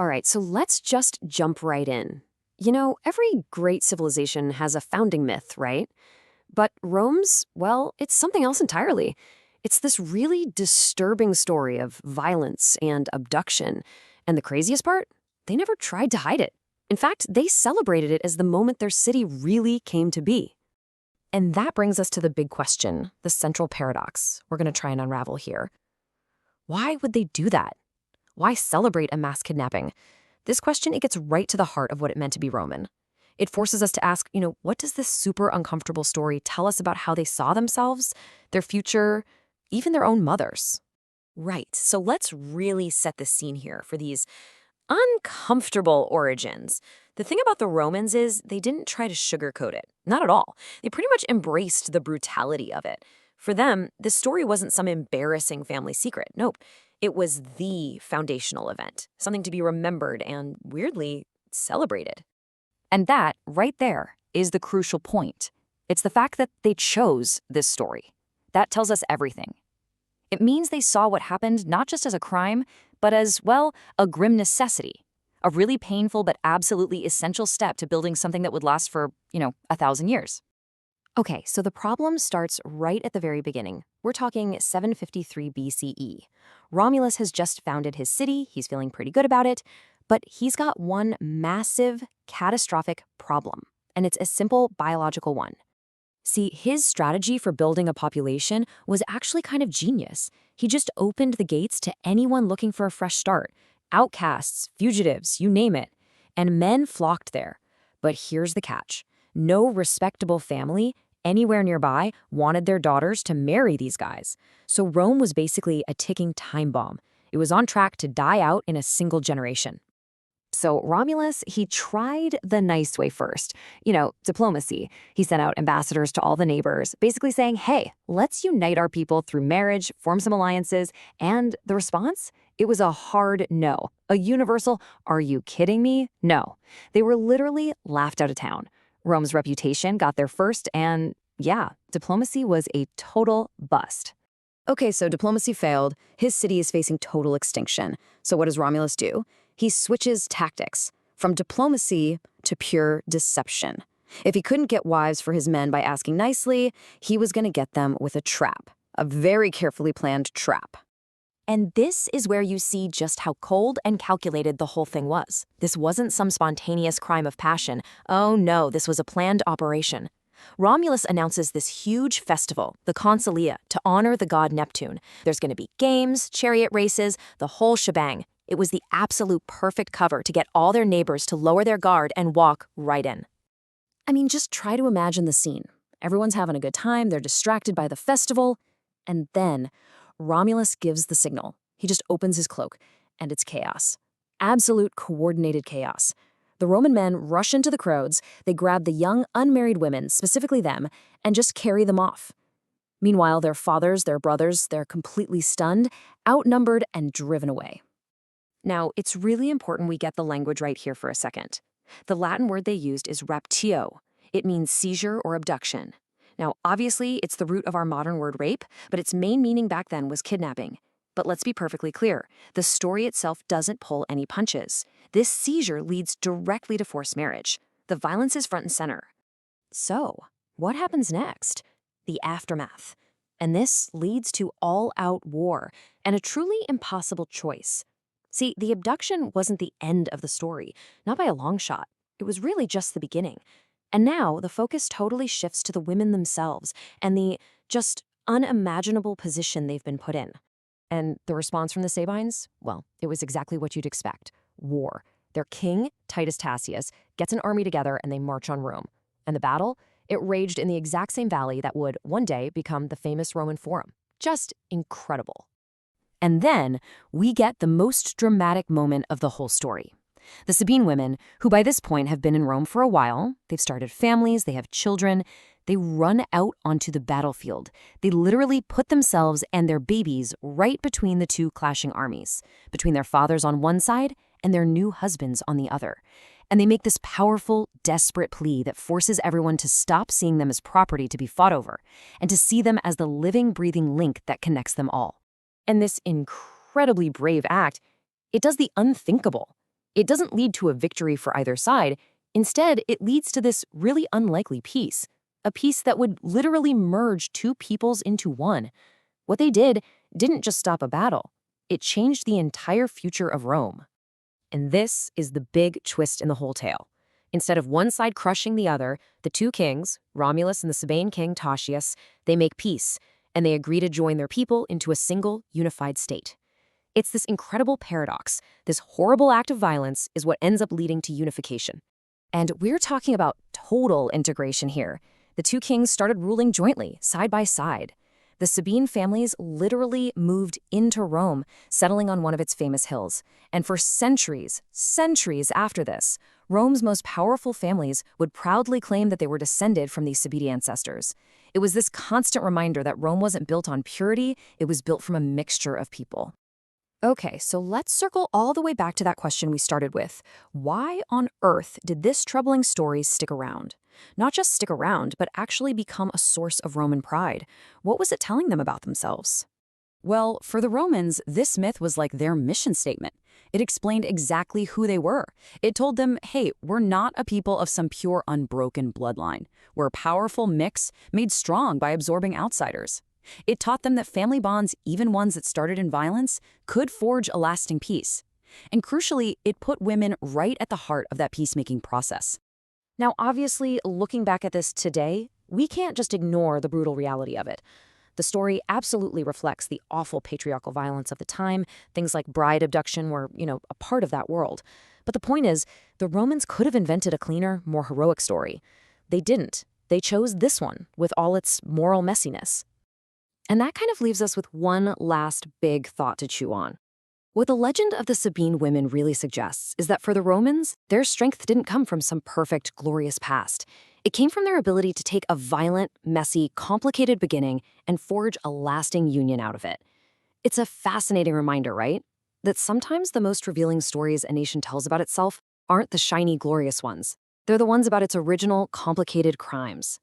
All right, so let's just jump right in. You know, every great civilization has a founding myth, right? But Rome's, well, it's something else entirely. It's this really disturbing story of violence and abduction. And the craziest part? They never tried to hide it. In fact, they celebrated it as the moment their city really came to be. And that brings us to the big question, the central paradox we're going to try and unravel here. Why would they do that? Why celebrate a mass kidnapping? This question, it gets right to the heart of what it meant to be Roman. It forces us to ask, what does this super uncomfortable story tell us about how they saw themselves, their future, even their own mothers? Right, so let's really set the scene here for these uncomfortable origins. The thing about the Romans is they didn't try to sugarcoat it. Not at all. They pretty much embraced the brutality of it. For them, this story wasn't some embarrassing family secret. Nope. It was the foundational event, something to be remembered and, weirdly, celebrated. And that, right there, is the crucial point. It's the fact that they chose this story. That tells us everything. It means they saw what happened not just as a crime, but as, well, a grim necessity. A really painful but absolutely essential step to building something that would last for, 1,000 years. Okay, so the problem starts right at the very beginning. We're talking 753 BCE. Romulus has just founded his city, he's feeling pretty good about it, but he's got one massive, catastrophic problem, and it's a simple biological one. See, his strategy for building a population was actually kind of genius. He just opened the gates to anyone looking for a fresh start. Outcasts, fugitives, you name it. And men flocked there. But here's the catch. No respectable family anywhere nearby wanted their daughters to marry these guys. So Rome was basically a ticking time bomb. It was on track to die out in a single generation. So Romulus, he tried the nice way first. Diplomacy. He sent out ambassadors to all the neighbors, basically saying, hey, let's unite our people through marriage, form some alliances. And the response? It was a hard no. A universal, are you kidding me? No. They were literally laughed out of town. Rome's reputation got there first, and yeah, diplomacy was a total bust. Okay, so diplomacy failed. His city is facing total extinction. So what does Romulus do? He switches tactics from diplomacy to pure deception. If he couldn't get wives for his men by asking nicely, he was going to get them with a trap, a very carefully planned trap. And this is where you see just how cold and calculated the whole thing was. This wasn't some spontaneous crime of passion. Oh no, this was a planned operation. Romulus announces this huge festival, the Consulia, to honor the god Neptune. There's going to be games, chariot races, the whole shebang. It was the absolute perfect cover to get all their neighbors to lower their guard and walk right in. I mean, just try to imagine the scene. Everyone's having a good time, they're distracted by the festival, and then Romulus gives the signal. He just opens his cloak, and it's chaos. Absolute coordinated chaos. The Roman men rush into the crowds, they grab the young, unmarried women, specifically them, and just carry them off. Meanwhile, their fathers, their brothers, they're completely stunned, outnumbered, and driven away. Now, it's really important we get the language right here for a second. The Latin word they used is raptio. It means seizure or abduction. Now, obviously, it's the root of our modern word rape, but its main meaning back then was kidnapping. But let's be perfectly clear, the story itself doesn't pull any punches. This seizure leads directly to forced marriage. The violence is front and center. So, what happens next? The aftermath. And this leads to all-out war and a truly impossible choice. See, the abduction wasn't the end of the story, not by a long shot. It was really just the beginning. And now the focus totally shifts to the women themselves and the just unimaginable position they've been put in. And the response from the Sabines? Well, it was exactly what you'd expect. War. Their king, Titus Tacius, gets an army together and they march on Rome. And the battle? It raged in the exact same valley that would, one day, become the famous Roman Forum. Just incredible. And then we get the most dramatic moment of the whole story. The Sabine women, who by this point have been in Rome for a while, they've started families, they have children, they run out onto the battlefield. They literally put themselves and their babies right between the two clashing armies, between their fathers on one side and their new husbands on the other. And they make this powerful, desperate plea that forces everyone to stop seeing them as property to be fought over and to see them as the living, breathing link that connects them all. And this incredibly brave act, it does the unthinkable. It doesn't lead to a victory for either side. Instead, it leads to this really unlikely peace, a peace that would literally merge two peoples into one. What they did didn't just stop a battle, it changed the entire future of Rome. And this is the big twist in the whole tale. Instead of one side crushing the other, the two kings, Romulus and the Sabine king Tatius, they make peace, and they agree to join their people into a single, unified state. It's this incredible paradox. This horrible act of violence is what ends up leading to unification. And we're talking about total integration here. The two kings started ruling jointly, side by side. The Sabine families literally moved into Rome, settling on one of its famous hills. And for centuries after this, Rome's most powerful families would proudly claim that they were descended from these Sabine ancestors. It was this constant reminder that Rome wasn't built on purity, it was built from a mixture of people. Okay, so let's circle all the way back to that question we started with. Why on earth did this troubling story stick around? Not just stick around, but actually become a source of Roman pride. What was it telling them about themselves? Well, for the Romans, this myth was like their mission statement. It explained exactly who they were. It told them, hey, we're not a people of some pure, unbroken bloodline. We're a powerful mix made strong by absorbing outsiders. It taught them that family bonds, even ones that started in violence, could forge a lasting peace. And crucially, it put women right at the heart of that peacemaking process. Now, obviously, looking back at this today, we can't just ignore the brutal reality of it. The story absolutely reflects the awful patriarchal violence of the time. Things like bride abduction were, a part of that world. But the point is, the Romans could have invented a cleaner, more heroic story. They didn't. They chose this one, with all its moral messiness. And that kind of leaves us with one last big thought to chew on. What the legend of the Sabine women really suggests is that for the Romans, their strength didn't come from some perfect, glorious past. It came from their ability to take a violent, messy, complicated beginning and forge a lasting union out of it. It's a fascinating reminder, right? That sometimes the most revealing stories a nation tells about itself aren't the shiny, glorious ones. They're the ones about its original, complicated crimes.